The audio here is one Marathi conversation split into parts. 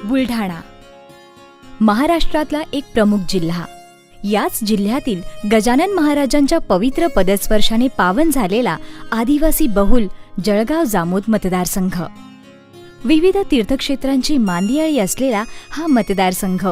बुलढाणा महाराष्ट्रातला एक प्रमुख जिल्हा. याच जिल्ह्यातील गजानन महाराजांच्या पवित्र पदस्पर्शाने पावन झालेला आदिवासी बहुल जळगाव जामोद मतदारसंघ. विविध तीर्थक्षेत्रांची मांदियाळी असलेला हा मतदारसंघ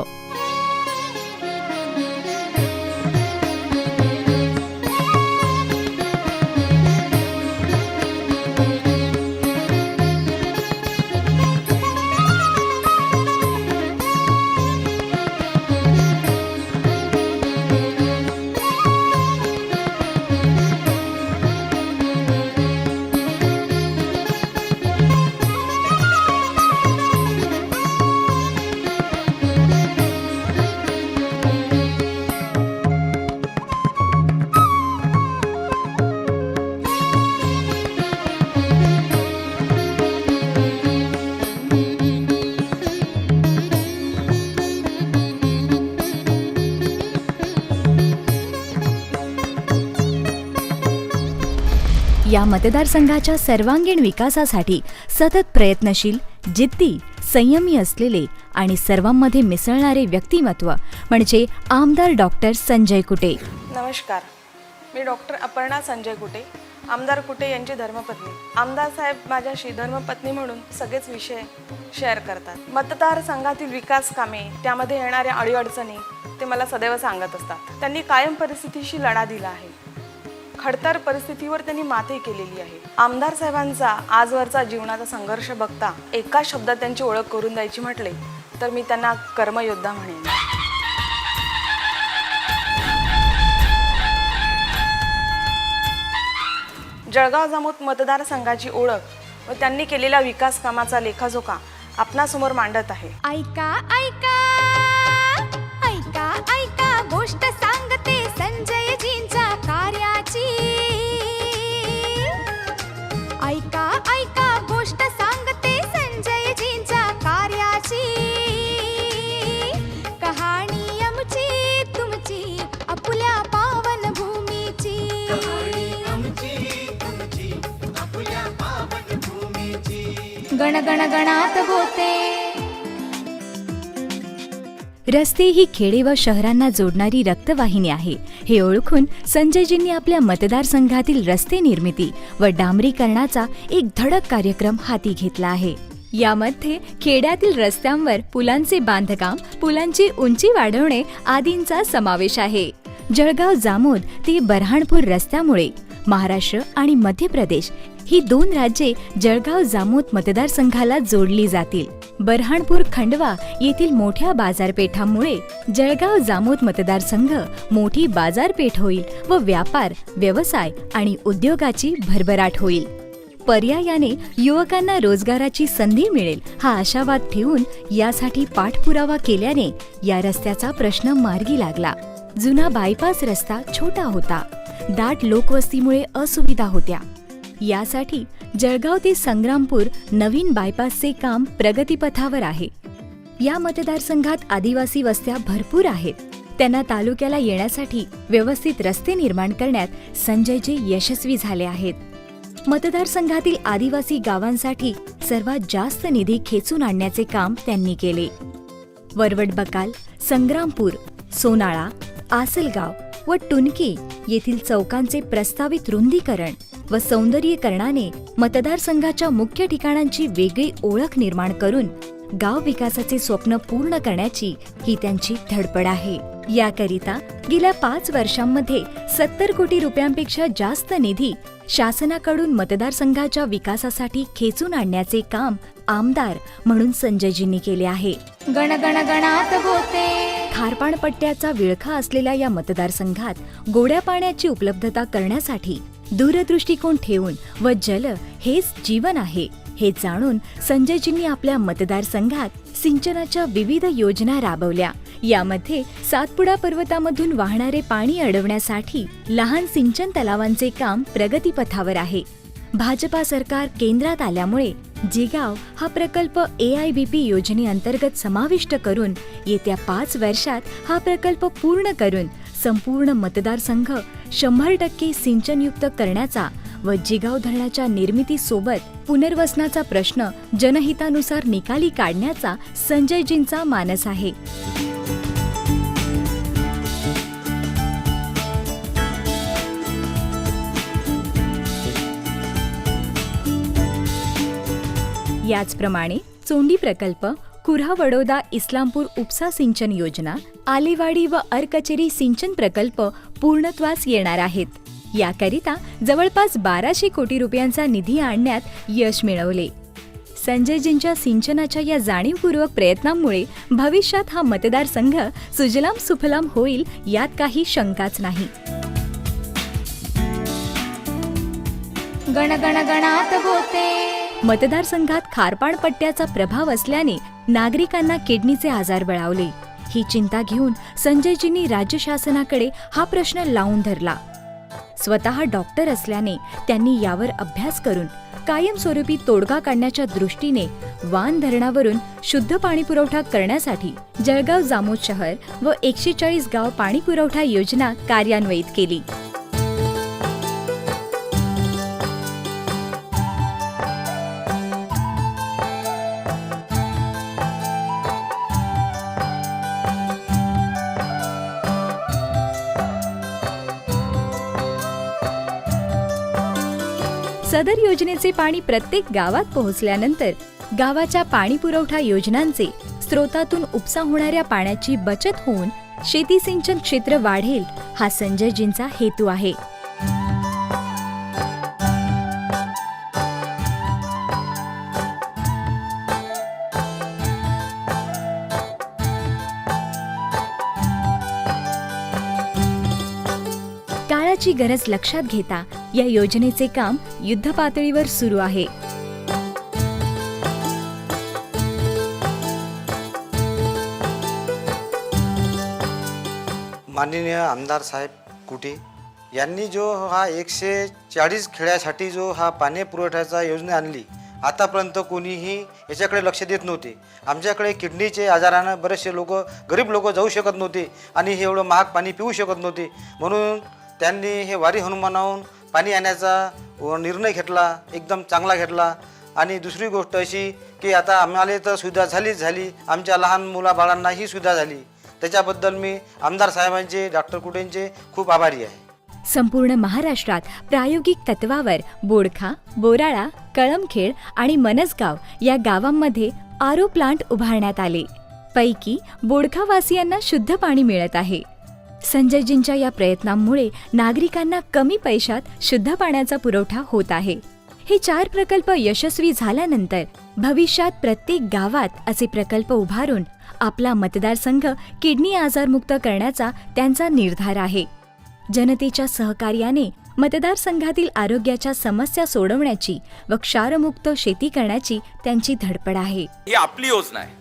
या मतदारसंघाच्या सर्वांगीण विकासासाठी सतत प्रयत्नशील, जिद्दी, संयमी असलेले आणि सर्वांमध्ये मिसळणारे व्यक्तिमत्व म्हणजे आमदार डॉक्टर संजय कुटे. नमस्कार, मी डॉक्टर अपर्णा संजय कुटे, आमदार कुटे यांची धर्मपत्नी. आमदार साहेब माझ्याशी धर्मपत्नी म्हणून सगळेच विषय शेअर करतात. मतदारसंघातील विकास कामे, त्यामध्ये येणाऱ्या अडीअडचणी ते मला सदैव सांगत असतात. त्यांनी कायम परिस्थितीशी लढा दिला आहे. खडतर परिस्थितीवर त्यांनी मातही केलेली आहे. आमदार साहेबांचा आजवरचा जीवनाचा संघर्ष बघता एका शब्दात त्यांची ओळख करून द्यायची म्हटले तर मी त्यांना कर्मयोद्धा म्हणेन. जळगाव जामोद मतदारसंघाची ओळख व त्यांनी केलेल्या विकास कामाचा लेखाजोखा आपणासमोर मांडत आहे. ऐका ऐका ऐका ऐका गोष्ट सांगते संजयजींच्या कार्याची. ऐका ऐका गोष्ट सांगते संजयजींच्या कार्याची. कहाणी आमची तुमची आपुल्या पावन भूमीची. गण गण गणात होते. रस्ते ही खेडे व शहरांना जोडणारी रक्तवाहिनी आहे हे ओळखून संजयजींनी आपल्या मतदारसंघातील रस्ते निर्मिती व डांबरीकरणाचा एक धडक कार्यक्रम हाती घेतला आहे. यामध्ये खेड्यातील रस्त्यांवर पुलांचे बांधकाम, पुलांची उंची वाढवणे आदींचा समावेश आहे. जळगाव जामोद ते बऱ्हाणपूर रस्त्यामुळे महाराष्ट्र आणि मध्य प्रदेश ही 2 राज्ये जळगाव जामोद मतदारसंघाला जोडली जातील. बऱ्हाणपूर खंडवा येथील मोठ्या बाजारपेठांमुळे जळगाव जामोद मतदारसंघ मोठी बाजारपेठ होईल व व्यापार, व्यवसाय आणि उद्योगाची भरभराट होईल. पर्यायाने युवकांना रोजगाराची संधी मिळेल हा आशावाद ठेवून यासाठी पाठपुरावा केल्याने या रस्त्याचा प्रश्न मार्गी लागला. जुना बायपास रस्ता छोटा होता, दाट लोकवस्तीमुळे असुविधा होत्या. यासाठी जळगाव ते संग्रामपूर नवीन बायपासचे काम प्रगतीपथावर आहे. या मतदारसंघात आदिवासी वस्त्या भरपूर आहेत. त्यांना तालुक्याला येण्यासाठी व्यवस्थित रस्ते निर्माण करण्यात संजयजी यशस्वी झाले आहेत. मतदारसंघातील आदिवासी गावांसाठी सर्वात जास्त निधी खेचून आणण्याचे काम त्यांनी केले. वरवड बकाल, संग्रामपूर, सोनाळा, आसलगाव व टुनकी येथील चौकांचे प्रस्तावित रुंदीकरण व सौंदर्यीकरणाने मतदारसंघाच्या मुख्य ठिकाणांची वेगळी ओळख निर्माण करून गाव विकासाचे स्वप्न पूर्ण करण्याची ही त्यांची धडपड आहे. याकरिता गेल्या 5 वर्षांमध्ये 70 कोटी रुपयांपेक्षा जास्त निधी शासनाकडून मतदारसंघाच्या विकासासाठी खेचून आणण्याचे काम आमदार म्हणून संजयजींनी केले आहे. गण गण गणात होते. खारपाण पट्ट्याचा विळखा असलेल्या या मतदारसंघात गोड्या पाण्याची उपलब्धता करण्यासाठी दूरदृष्टिकोन ठेवून व जल हेच जीवन आहे हे जाणून संजयजींनी आपल्या मतदारसंघात सिंचनाच्या विविध योजना राबवल्या. यामध्ये सातपुडा पर्वतामधून वाहणारे पाणी अडवण्यासाठी लहान सिंचन तलावांचे काम प्रगतीपथावर आहे. भाजपा सरकार केंद्रात आल्यामुळे जिगाव हा प्रकल्प AIBP योजनेअंतर्गत समाविष्ट करून येत्या 5 वर्षात हा प्रकल्प पूर्ण करून संपूर्ण मतदारसंघ 100% सिंचनयुक्त करण्याचा व जिगाव धरणाच्या निर्मितीसोबत पुनर्वसनाचा प्रश्न जनहितानुसार निकाली काढण्याचा संजयजींचा मानस आहे. याचप्रमाणे चोंडी प्रकल्प, कुऱ्हा वडोदा इस्लामपूर उपसा सिंचन योजना, आलेवाडी व अरकचेरी सिंचन प्रकल्प पूर्णत्वास येणार आहेत. याकरिता जवळपास 1200 कोटी रुपयांचा निधी आणण्यात यश मिळवले. संजयजींच्या सिंचनाच्या या जाणीवपूर्वक प्रयत्नांमुळे भविष्यात हा मतदारसंघ सुजलाम सुफलाम होईल यात काही शंकाच नाही. गण गण गणात होते. मतदारसंघात खारपाण पट्ट्याचा प्रभाव असल्याने नागरिकांना किडनीचे आजार बळावले. ही चिंता घेऊन संजयजींनी राज्य शासनाकडे हा प्रश्न लावून धरला. स्वतः डॉक्टर असल्याने त्यांनी यावर अभ्यास करून कायमस्वरूपी तोडगा काढण्याच्या दृष्टीने वान धरणावरून शुद्ध पाणी पुरवठा करण्यासाठी जळगाव जामोद शहर व 140 गाव पाणी पुरवठा योजना कार्यान्वित केली. सदर योजनेचे पाणी प्रत्येक गावात पोहोचल्यानंतर गावाच्या पाणी पुरवठा योजनांचे स्रोतातून उपसा होणाऱ्या पाण्याची बचत होऊन शेती सिंचन क्षेत्र वाढेल हा संजयजींचा हेतू आहे. काळाची गरज लक्षात घेता या योजनेचे काम युद्धपातळीवर सुरू आहे. माननीय आमदार साहेब कुटे यांनी जो हा 140 खेड्यासाठी जो हा पाणी पुरवठ्याचा योजना आणली, आतापर्यंत कोणीही याच्याकडे लक्ष देत नव्हते. आमच्याकडे किडनीचे आजारानं बरेचसे लोक, गरीब लोक जाऊ शकत नव्हते आणि हे एवढं महाग पाणी पिऊ शकत नव्हते. म्हणून त्यांनी हे वारी हनुमानाहून पाणी आणण्याचा निर्णय घेतला, एकदम चांगला घेतला. आणि दुसरी गोष्ट अशी की आता आम्हाला तर सुविधा झाली, आमच्या लहान मुलाबाळांना ही सुविधा झाली. त्याच्याबद्दल मी आमदार साहेबांचे, डॉक्टर कुटेंचे खूप आभारी आहे. संपूर्ण महाराष्ट्रात प्रायोगिक तत्वावर बोडखा, बोराळा, कळमखेड आणि मनसगाव या गावांमध्ये आरो प्लांट उभारण्यात आले. पैकी बोडखावासियांना शुद्ध पाणी मिळत आहे. संजयजींच्या या प्रयत्नांमुळे नागरिकांना कमी पैशात शुद्ध पाण्याचा पुरवठा होत आहे. हे 4 प्रकल्प यशस्वी झाल्यानंतर भविष्यात प्रत्येक गावात असे प्रकल्प उभारून आपला मतदारसंघ किडनी आजारमुक्त करण्याचा त्यांचा निर्धार आहे. जनतेच्या सहकार्याने मतदारसंघातील आरोग्याच्या समस्या सोडवण्याची व क्षारमुक्त शेती करण्याची त्यांची धडपड आहे. ही आपली योजना आहे,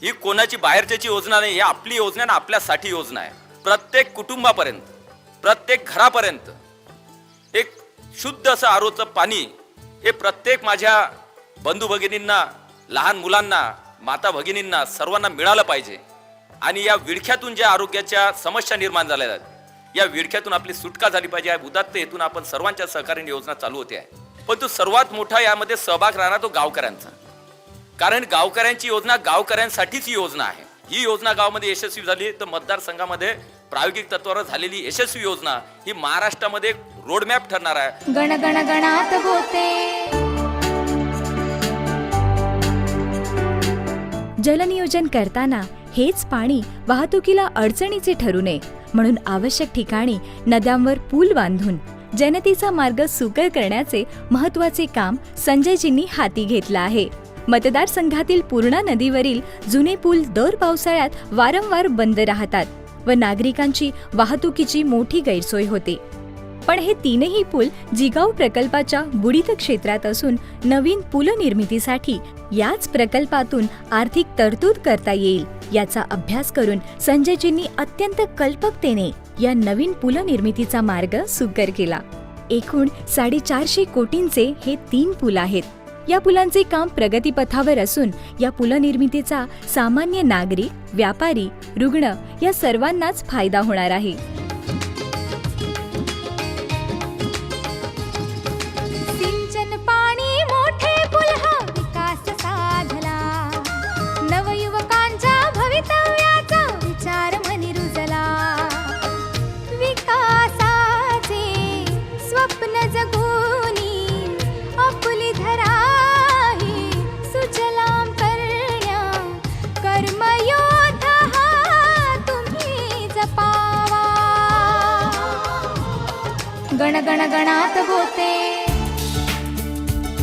ही कोणाची बाहेरच्याची योजना नाही. ही आपली योजना आणि आपल्यासाठी योजना आहे. प्रत्येक कुटुंबापर्यंत, प्रत्येक घरापर्यंत एक शुद्ध असं आरोचं पाणी हे प्रत्येक माझ्या बंधू भगिनींना, लहान मुलांना, माता भगिनींना सर्वांना मिळालं पाहिजे. आणि या विळख्यातून ज्या आरोग्याच्या समस्या निर्माण झाल्या आहेत, या विळख्यातून आपली सुटका झाली पाहिजे. या उदात्त हेतून आपण सर्वांच्या सहकार्याने योजना चालू होते आहे. पण तो सर्वात मोठा यामध्ये सहभाग राहणार तो गावकऱ्यांचा. कारण गावकऱ्यांची योजना गावकऱ्यांसाठीच ही योजना आहे. ही योजना गावामध्ये यशस्वी झाली तर मतदारसंघामध्ये प्रायोगिक तत्वावर झालेली यशस्वी योजना ही महाराष्ट्रामध्ये रोडमॅप ठरणार आहे. गण गण गणात होते. जलनियोजन करताना हेच पाणी वाहतुकीला अडचणीचे ठरू नये म्हणून आवश्यक ठिकाणी नद्यांवर पूल बांधून जनतेचा मार्ग सुकर करण्याचे महत्त्वाचे काम संजयजींनी हाती घेतलं आहे. मतदारसंघातील पूर्णा नदीवरील जुने पूल दर पावसाळ्यात वारंवार बंद राहतात व नागरिकांची वाहतुकीची मोठी गैरसोय होते. पण हे 3ही पूल जिगाव प्रकल्पाच्या बुडीत क्षेत्रात असून नवीन पूल निर्मितीसाठी याच प्रकल्पातून आर्थिक तरतूद करता येईल याचा अभ्यास करून संजयजींनी अत्यंत कल्पकतेने या नवीन पूल निर्मितीचा मार्ग सुकर केला. एकूण 450 कोटींचे हे 3 पूल आहेत. या पुलांचे काम प्रगतीपथावर असून या पुलनिर्मितीचा सामान्य नागरिक, व्यापारी, रुग्ण या सर्वांनाच फायदा होणार आहे. गण गणात होते.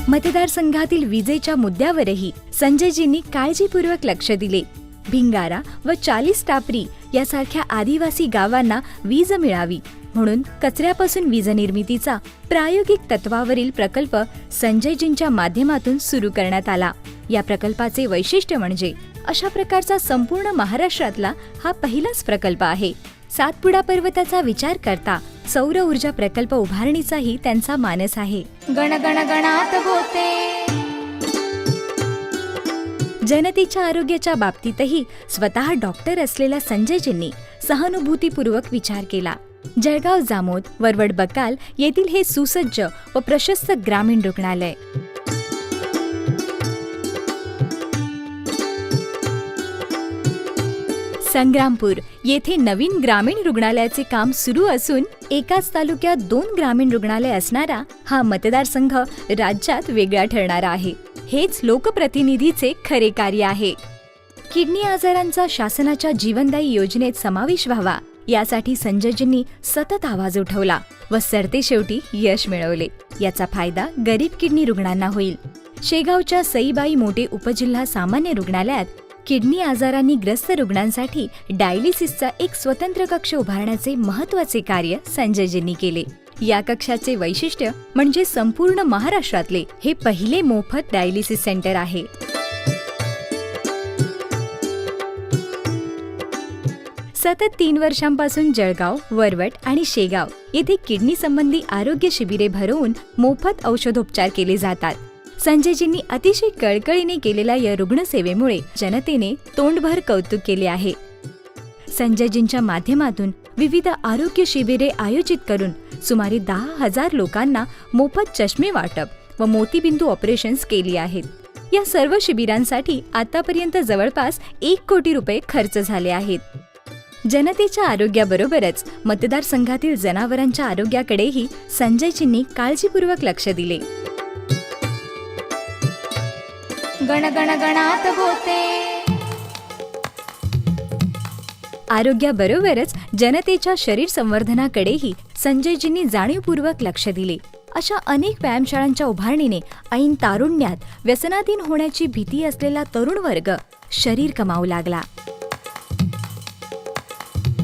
मतदारसंघातील विजेच्या मुद्द्यावरही संजयजींनी काळजीपूर्वक लक्ष दिले. भिंगारा व 40 टापरी यासारख्या आदिवासी गावांना वीज मिळावी म्हणून कचऱ्यापासून वीज निर्मितीचा प्रायोगिक तत्वावरील प्रकल्प संजयजींच्या माध्यमातून सुरू करण्यात आला. या प्रकल्पाचे वैशिष्ट्य म्हणजे अशा प्रकारचा संपूर्ण महाराष्ट्रातला हा पहिलाच प्रकल्प आहे. सातपुडा पर्वताचा विचार करता सौर ऊर्जा प्रकल्प उभारणीचाही त्यांचा मानस आहे. गण गण गणात होते. जनतेच्या आरोग्याच्या बाबतीतही स्वतः डॉक्टर असलेल्या संजयजींनी सहानुभूतीपूर्वक विचार केला. जळगाव जामोद, वरवड बकाल येथील हे सुसज्ज व प्रशस्त ग्रामीण रुग्णालय संग्रामपूर येथे नवीन ग्रामीण रुग्णालयाचे काम सुरू असून एकाच तालुक्यात 2 ग्रामीण रुग्णालय असणारा हा मतदारसंघ राज्यात वेगळा ठरणारा आहे. हेच लोकप्रतिनिधीचे खरे कार्य आहे. किडनी आजारांचा शासनाच्या जीवनदायी योजनेत समावेश व्हावा यासाठी संजयजींनी सतत आवाज उठवला व सरतेशेवटी यश मिळवले. याचा फायदा गरीब किडनी रुग्णांना होईल. शेगावच्या सईबाई मोठे उपजिल्हा सामान्य रुग्णालयात किडनी आजारांनी ग्रस्त रुग्णांसाठी डायलिसिसचा एक स्वतंत्र कक्ष उभारण्याचे महत्त्वाचे कार्य संजयजींनी केले. या कक्षाचे वैशिष्ट्य म्हणजे संपूर्ण महाराष्ट्रातले हे पहिले मोफत डायलिसिस सेंटर आहे. सतत 3 वर्षांपासून जळगाव, वरवट आणि शेगाव येथे किडनी संबंधी आरोग्य शिबिरे भरवून मोफत औषधोपचार केले जातात. संजयजींनी अतिशय कळकळीने केलेल्या या रुग्णसेवेमुळे जनतेने तोंडभर कौतुक केले आहे. संजयजींच्या माध्यमातून विविध आरोग्य शिबिरे आयोजित करून सुमारे 10,000 लोकांना मोफत चष्मे वाटप व मोतीबिंदू ऑपरेशन्स केली आहेत. या सर्व शिबिरांसाठी आतापर्यंत जवळपास 1 कोटी रुपये खर्च झाले आहेत. जनतेच्या आरोग्याबरोबरच मतदारसंघातील जनावरांच्या आरोग्याकडेही संजयजींनी काळजीपूर्वक लक्ष दिले. गण गण गणात होते. आरोग्याबरोबरच जनतेच्या शरीर संवर्धनाकडेही संजयजींनी जाणीवपूर्वक लक्ष दिले. अशा अनेक व्यायामशाळांच्या उभारणीने ऐन तारुण्यात व्यसनाधीन होण्याची भीती असलेला तरुण वर्ग शरीर कमावू लागला.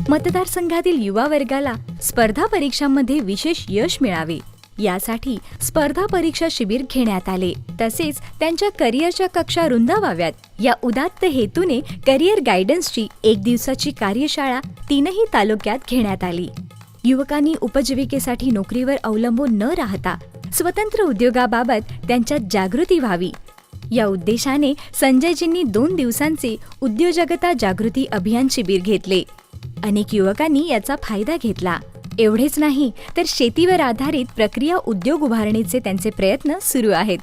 मतदारसंघातील युवा वर्गाला स्पर्धा परीक्षांमध्ये विशेष यश मिळावे यासाठी स्पर्धा परीक्षा शिबिर घेण्यात आले. तसेच त्यांच्या करिअरच्या कक्षा रुंदावाव्यात या उदात्त हेतूने करिअर गायडन्सची 1 दिवसाची कार्यशाळा 3ही तालुक्यात घेण्यात आली. युवकांनी उपजीविकेसाठी नोकरीवर अवलंबून न राहता स्वतंत्र उद्योगाबाबत त्यांच्यात जागृती व्हावी या उद्देशाने संजयजींनी 2 दिवसांचे उद्योजकता जागृती अभियान शिबिर घेतले. अनेक युवकांनी याचा फायदा घेतला. एवढेच नाही तर शेतीवर आधारित प्रक्रिया उद्योग उभारणीचे त्यांचे प्रयत्न सुरू आहेत.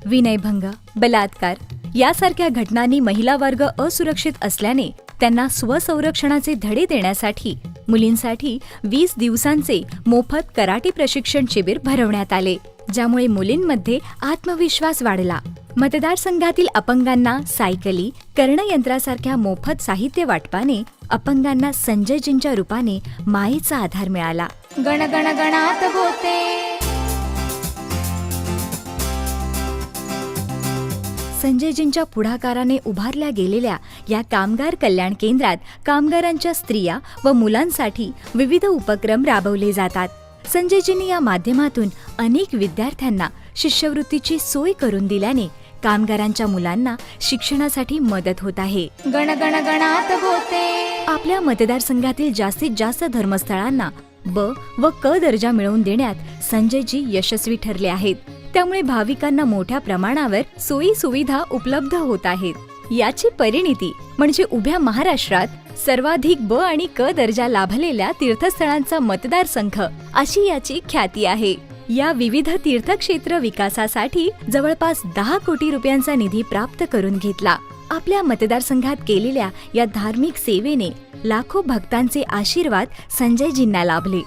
विनयभंग, बलात्कार यासारख्या घटनांनी महिला वर्ग असुरक्षित असल्याने त्यांना स्वसंरक्षणाचे धडे देण्यासाठी मुलींसाठी 20 दिवसांचे मोफत कराटे प्रशिक्षण शिबिर भरवण्यात आले, ज्यामुळे मुलींमध्ये आत्मविश्वास वाढला. मतदारसंघातील अपंगांना सायकली, कर्णयंत्रासारख्या मोफत साहित्य वाटपाने अपंगांना संजयजींच्या रूपाने मायेचा आधार मिळाला. गण गण गणात होते. संजयजींच्या पुढाकाराने उभारल्या गेलेल्या या कामगार कल्याण केंद्रात कामगारांच्या स्त्रिया व मुलांसाठी विविध उपक्रम राबवले जातात. संजयजींनी या माध्यमातून अनेक विद्यार्थ्यांना शिष्यवृत्तीची सोय करून दिल्याने कामगारांच्या मुलांना शिक्षणासाठी मदत होत आहे. गण गण गणात होते. आपल्या मतदारसंघातील जास्तीत जास्त धर्मस्थळांना ब व क दर्जा मिळवून देण्यात संजयजी यशस्वी ठरले आहेत. त्यामुळे भाविकांना मोठ्या प्रमाणावर सोयी सुविधा उपलब्ध होत आहेत. याची परिणिती म्हणजे उभ्या महाराष्ट्रात सर्वाधिक ब आणि क दर्जा लाभलेल्या तीर्थस्थळांचा मतदारसंघ अशी याची ख्याती आहे. या विविध तीर्थक्षेत्र विकासासाठी जवळपास 10 कोटी रुपयांचा निधी प्राप्त करून घेतला. आपल्या मतदारसंघात केलेल्या या धार्मिक सेवेने लाखो भक्तांचे आशीर्वाद संजयजींना लाभले.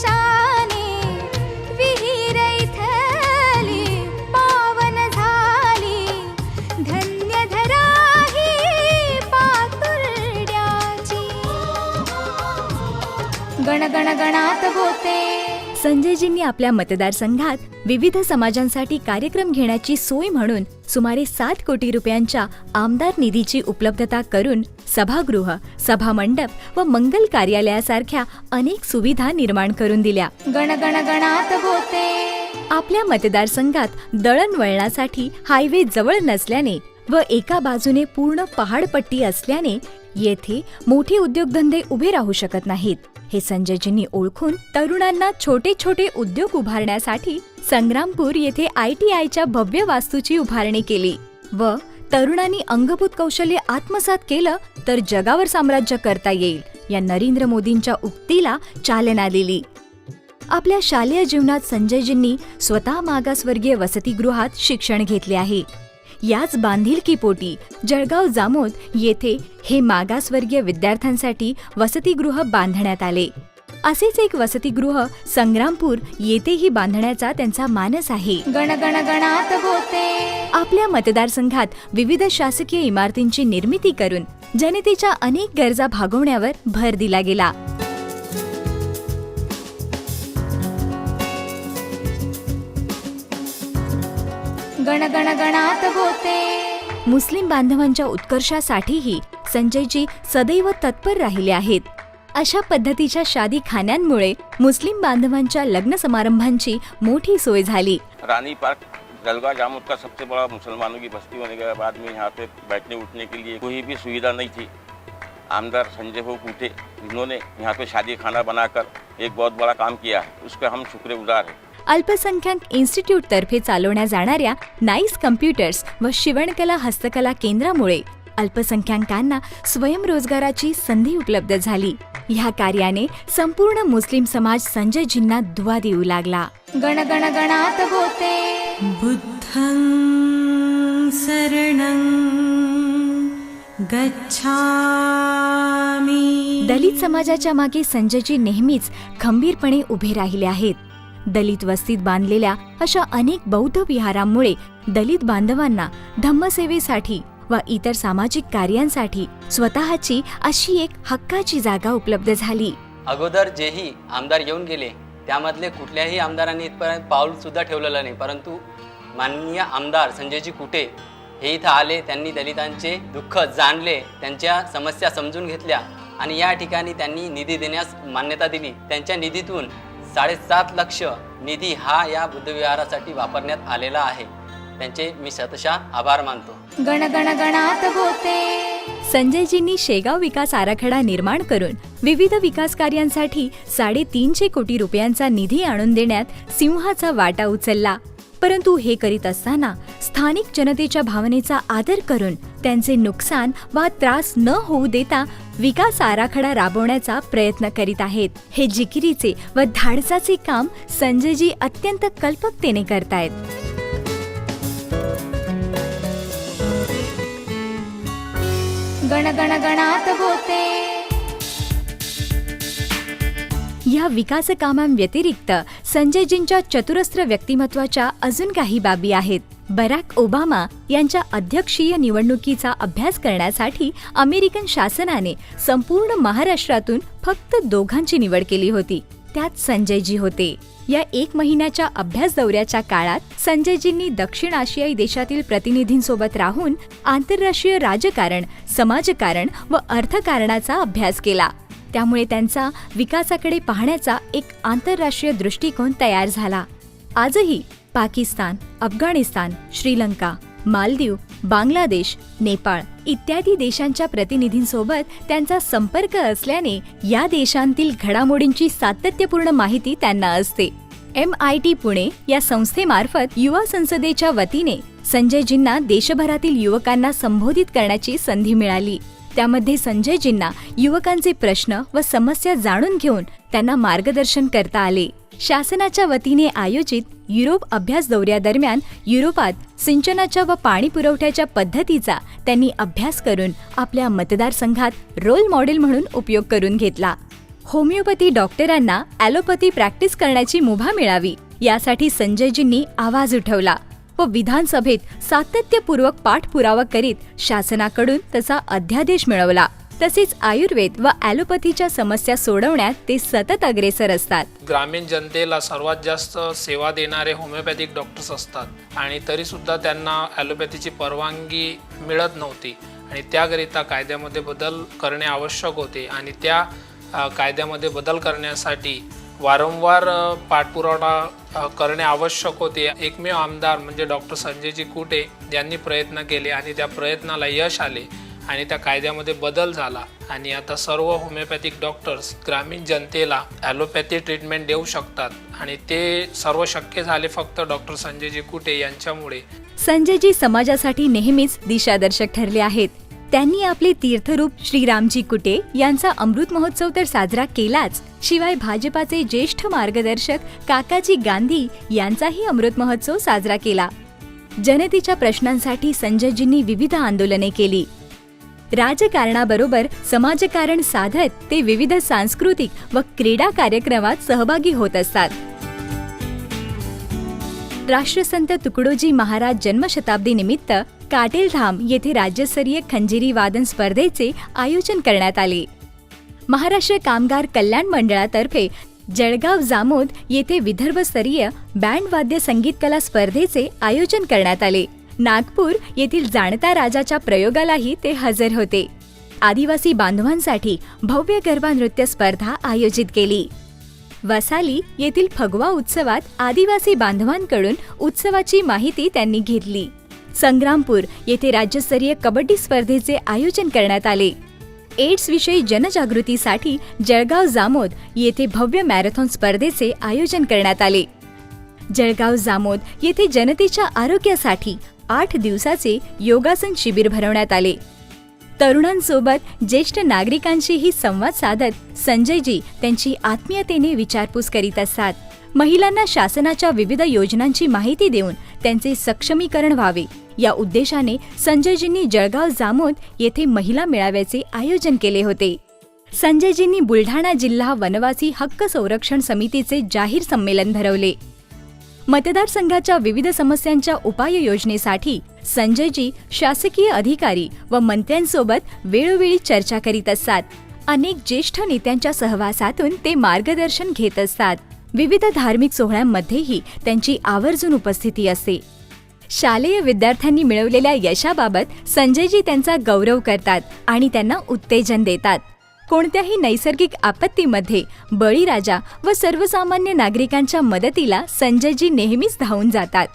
वर्षाने विहीर इथली पावन झाली, धन्य धरा ही पातुर्ड्याची. गण गण गणात होते. संजयजींनी आपल्या मतदारसंघात विविध समाजांसाठी कार्यक्रम घेण्याची सोय म्हणून सुमारे 7 कोटी रुपयांच्या आमदार निधीची उपलब्धता करून सभागृह, सभामंडप व मंगल कार्यालयासारख्या अनेक सुविधा निर्माण करून दिल्या. गण गण गणात होते. आपल्या मतदारसंघात दळणवळणासाठी हायवे जवळ नसल्याने व एका बाजूने पूर्ण पहाडपट्टी असल्याने येथे मोठे उद्योगधंदे उभे राहू शकत नाहीत. हे संजयजींनी ओळखून तरुणांना छोटे छोटे उद्योग उभारण्यासाठी संग्रामपूर येथे ITIच्या भव्य वास्तूची उभारणी केली व तरुणांनी अंगभूत कौशल्य आत्मसात केलं तर जगावर साम्राज्य करता येईल या नरेंद्र मोदींच्या उक्तीला चालना दिली. आपल्या शालेय जीवनात संजयजींनी स्वतः मागासवर्गीय वसतिगृहात शिक्षण घेतले आहे. याच बांधिलकीपोटी जळगाव जामोद येथे हे मागासवर्गीय विद्यार्थ्यांसाठी वसतिगृह बांधण्यात आले. असेच एक वसतिगृह संग्रामपूर येथेही बांधण्याचा त्यांचा मानस आहे. गण गण गणात होते. आपल्या मतदारसंघात विविध शासकीय इमारतींची निर्मिती करून जनतेच्या अनेक गरजा भागवण्यावर भर दिला गेला. गण गण गणात होते. मुस्लिम बांधवांच्या उत्कर्षासाठीही संजयजी सदैव तत्पर राहिले आहेत. अशा पद्धतीच्या शादीखान्यांमुळे मुस्लिम बांधवांच्या लग्न समारंभांची मोठी सोय झाली. रानी पार्क जलगांव जामुद का सबसे बड़ा मुसलमानों की बस्ती होने के बाद में यहाँ पे बैठने उठने के लिए कोई भी सुविधा नहीं थी. आमदार संजय भाऊ कुटे इन्होंने यहाँ पे शादी खाना बनाकर एक बहुत बड़ा काम किया है, उसका हम शुक्रगुजार हैं. अल्पसंख्याक इन्स्टिट्यूट तर्फे चालवण्या जाणाऱ्या नाईस कम्प्युटर्स व शिवणकला हस्तकला केंद्रामुळे अल्पसंख्याकांना स्वयंरोजगाराची संधी उपलब्ध झाली. ह्या कार्याने संपूर्ण मुस्लिम समाज संजयजींना दुवा देऊ लागला. गण गण गणात होते. बुद्धं शरणं गच्छामि. दलित समाजाच्या मागे संजयजी नेहमीच खंबीरपणे उभे राहिले आहेत. दलित वस्तीत बांधलेल्या अशा अनेक बौद्ध विहारांमुळे दलित बांधवांना धम्मसेवेसाठी व इतर सामाजिक कार्यांसाठी स्वतःची अशी एक हक्काची जागा उपलब्ध झाली. अगोदर जेही आमदार येऊन गेले त्यामधले कुठल्याही आमदारांनी इथपर्यंत पाऊल सुद्धा ठेवलेलं नाही, परंतु माननीय आमदार संजयजी कुटे हे इथं आले. त्यांनी दलितांचे दुःख जाणले, त्यांच्या समस्या समजून घेतल्या आणि या ठिकाणी त्यांनी निधी देण्यास मान्यता दिली. त्यांच्या निधीतून 7.5 लाख निधी हा या बुद्धविहारासाठी वापरण्यात आलेला आहे. त्यांचे मी शतशः आभार मानतो. गण गण गणात होते. संजयजींनी शेगाव विकास आराखडा निर्माण करून विविध विकास कार्यांसाठी 350 कोटी रुपयांचा निधी आणून देण्यात सिंहाचा वाटा उचलला. परंतु हे करीत असताना स्थानिक जनतेच्या भावनेचा आदर करून त्यांचे नुकसान वा त्रास न होऊ देता विकास आराखडा राबवण्याचा प्रयत्न करीत आहेत. हे जिकिरीचे व धाडसाचे काम संजयजी अत्यंत कल्पकतेने करतायत. गण गण गणात होते. या विकास कामांव्यतिरिक्त संजयजींच्या चतुरस्त्र व्यक्तिमत्वाच्या अजून काही बाबी आहेत. बराक ओबामा यांच्या अध्यक्षीय निवडणुकीचा अभ्यास करण्यासाठी अमेरिकन शासनाने संपूर्ण महाराष्ट्रातून फक्त 2 निवड केली होती. त्यात संजयजी होते. या 1 महिन्याच्या अभ्यास दौऱ्याच्या काळात संजयजींनी दक्षिण आशियाई देशातील प्रतिनिधींसोबत राहून आंतरराष्ट्रीय राजकारण, समाजकारण व अर्थकारणाचा अभ्यास केला. त्यामुळे त्यांचा विकासाकडे पाहण्याचा एक आंतरराष्ट्रीय दृष्टिकोन तयार झाला. आजही पाकिस्तान, अफगाणिस्तान, श्रीलंका, मालदीव, बांगलादेश, नेपाळ इत्यादी देशांच्या प्रतिनिधींसोबत त्यांचा संपर्क असल्याने या देशांतील घडामोडींची सातत्यपूर्ण माहिती त्यांना असते. MIT पुणे या संस्थेमार्फत युवा संसदेच्या वतीने संजयजींना देशभरातील युवकांना संबोधित करण्याची संधी मिळाली. त्यामध्ये संजयजींना युवकांचे प्रश्न व समस्या जाणून घेऊन त्यांना मार्गदर्शन करता आले. शासनाच्या वतीने आयोजित युरोप अभ्यास दौऱ्यादरम्यान युरोपात सिंचनाच्या व पाणी पुरवठ्याच्या पद्धतीचा त्यांनी अभ्यास करून आपल्या मतदारसंघात रोल मॉडेल म्हणून उपयोग करून घेतला. होमिओपॅथी डॉक्टरांना ॲलोपॅथी प्रॅक्टिस करण्याची मुभा मिळावी यासाठी संजयजींनी आवाज उठवला व विधानसभेत सातत्यपूर्वक पाठपुरावा करीत शासनाकडून तसा अध्यादेश मिळवला. तसेच आयुर्वेद व ॲलोपॅथीच्या समस्या सोडवण्यात ते सतत अग्रेसर असतात. ग्रामीण जनतेला सर्वात जास्त सेवा देणारे होमिओपॅथिक डॉक्टर्स असतात आणि तरीसुद्धा त्यांना ॲलोपॅथीची परवानगी मिळत नव्हती आणि त्याकरिता कायद्यामध्ये बदल करणे आवश्यक होते आणि त्या कायद्यामध्ये बदल करण्यासाठी वारंवार पाठपुरावा करणे आवश्यक होते. एकमेव आमदार म्हणजे डॉक्टर संजयजी कुटे यांनी प्रयत्न केले आणि त्या प्रयत्नाला यश आले आणि त्या कायद्यामध्ये बदल झाला आणि आता सर्व होमिओपॅथिक डॉक्टर्स ग्रामीण जनतेला ॲलोपॅथी ट्रीटमेंट देऊ शकतात आणि ते सर्व शक्य झाले फक्त डॉक्टर संजयजी कुटे यांच्यामुळे. संजयजी समाजासाठी नेहमीच दिशादर्शक ठरले आहेत. त्यांनी आपले तीर्थरूप श्रीरामजी कुटे यांचा अमृत महोत्सव तर साजरा केलाच, शिवाय भाजपाचे ज्येष्ठ मार्गदर्शक काकाजी गांधी यांचाही अमृत महोत्सव साजरा केला. जनतेच्या प्रश्नांसाठी संजयजींनी विविध आंदोलने केली. राजकारणाबरोबर समाजकारण साधत ते विविध सांस्कृतिक व क्रीडा कार्यक्रमात सहभागी होत असतात. राष्ट्रसंत तुकडोजी महाराज जन्मशताब्दी निमित्त काटेलधाम येथे राज्यस्तरीय खंजिरी वादन स्पर्धेचे आयोजन करण्यात आले. महाराष्ट्र कामगार कल्याण मंडळातर्फे जळगाव जामोद येथे विदर्भस्तरीय बँड वाद्य संगीत कला स्पर्धेचे आयोजन करण्यात आले. नागपूर येथील जाणता राजाच्या प्रयोगालाही ते हजर होते. आदिवासी बांधवांसाठी भव्य गरबा नृत्य स्पर्धा आयोजित केली. वसाली येथील फगवा उत्सवात आदिवासी बांधवांकडून उत्सवाची माहिती त्यांनी घेतली. संग्रामपूर येथे राज्यस्तरीय कबड्डी स्पर्धेचे आयोजन करण्यात आले. एड्स विषयी जनजागृतीसाठी जळगाव जामोद येथे भव्य मॅरेथॉन स्पर्धेचे आयोजन करण्यात आले. जळगाव जामोद येथे जनतेच्या आरोग्यासाठी 8 दिवसाचे योगासन शिबिर भरवण्यात आले. तरुणांसोबत ज्येष्ठ नागरिकांशीही संवाद साधत संजयजी त्यांची आत्मीयतेने विचारपूस करीत असतात. महिलांना शासनाच्या विविध योजनांची माहिती देऊन त्यांचे सक्षमीकरण व्हावे या उद्देशाने संजयजींनी जळगाव जामोद येथे महिला मेळाव्याचे आयोजन केले होते. संजयजींनी बुलढाणा जिल्हा वनवासी हक्क संरक्षण समितीचे जाहीर संमेलन भरवले. मतदारसंघाच्या विविध समस्यांच्या उपाययोजनेसाठी संजयजी शासकीय अधिकारी व मंत्र्यांसोबत वेळोवेळी चर्चा करीत असतात. अनेक ज्येष्ठ नेत्यांच्या सहवासातून ते मार्गदर्शन घेत असतात. विविध धार्मिक सोहळ्यांमध्येही त्यांची आवर्जून उपस्थिती असते. शालेय विद्यार्थ्यांनी मिळवलेल्या यशाबाबत संजयजी त्यांचा गौरव करतात आणि त्यांना उत्तेजन देतात. कोणत्याही नैसर्गिक आपत्तीमध्ये बळीराजा व सर्वसामान्य नागरिकांच्या मदतीला संजयजी नेहमीच धावून जातात.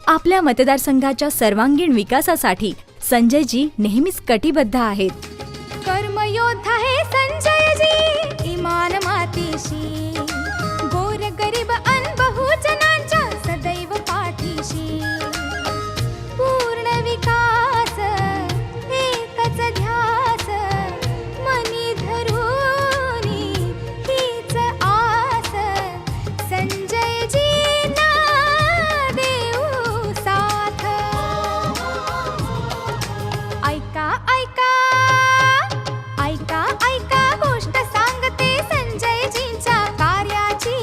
आपल्या मतदारसंघाच्या सर्वांगीण विकासासाठी संजयजी नेहमीच कटिबद्ध आहेत. कर्मयोद्धा हे संजयजी इमान मातीशी, गोर गरीब अन बहुजनांच्या सदैव पाठीशी. पूर्ण विकास एकच ध्यास, मनी धरूनी हीच आस. संजयजींना देऊ साथ. ऐका ऐका ऐका ऐका गोष्ट सांगते संजयजींच्या कार्याची.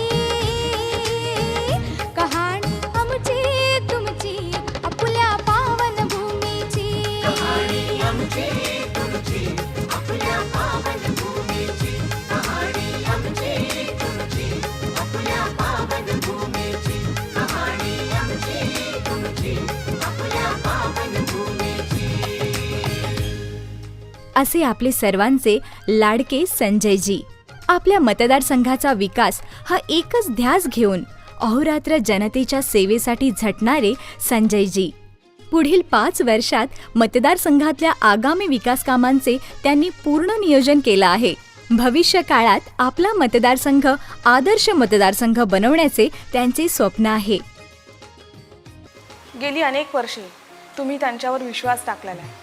कहाणी आमची तुमची आपल्या पावन भूमीची. असे आपले सर्वांचे लाडके संजयजी. आपल्या मतदारसंघाचा विकास हा एकच ध्यास घेऊन अहोरात्र जनतेच्या सेवेसाठी झटणारे संजयजी. पुढील 5 वर्षात मतदारसंघातल्या आगामी विकास कामांचे त्यांनी पूर्ण नियोजन केलं आहे. भविष्य काळात आपला मतदारसंघ आदर्श मतदारसंघ बनवण्याचे त्यांचे स्वप्न आहे. गेली अनेक वर्षे तुम्ही त्यांच्यावर विश्वास टाकलेला आहे.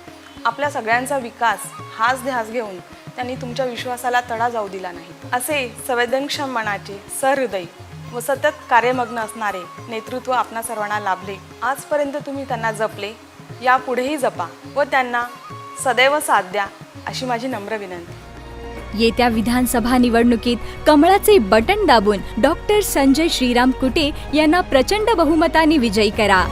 आपल्या सगळ्यांचा विकास हाच ध्यास घेऊन त्यांनी तुमच्या विश्वासाला तडा जाऊ दिला नाही. असे संवेदनक्षम मनाचे, सहृदयी व सतत कार्यमग्न असणारे नेतृत्व आपणा सर्वांना लाभले. आजपर्यंत तुम्ही त्यांना जपले, यापुढेही जपा व त्यांना सदैव साथ द्या अशी माझी नम्र विनंती. येत्या विधानसभा निवडणुकीत कमळाचे बटन दाबून डॉक्टर संजय श्रीराम कुटे यांना प्रचंड बहुमताने विजयी करा.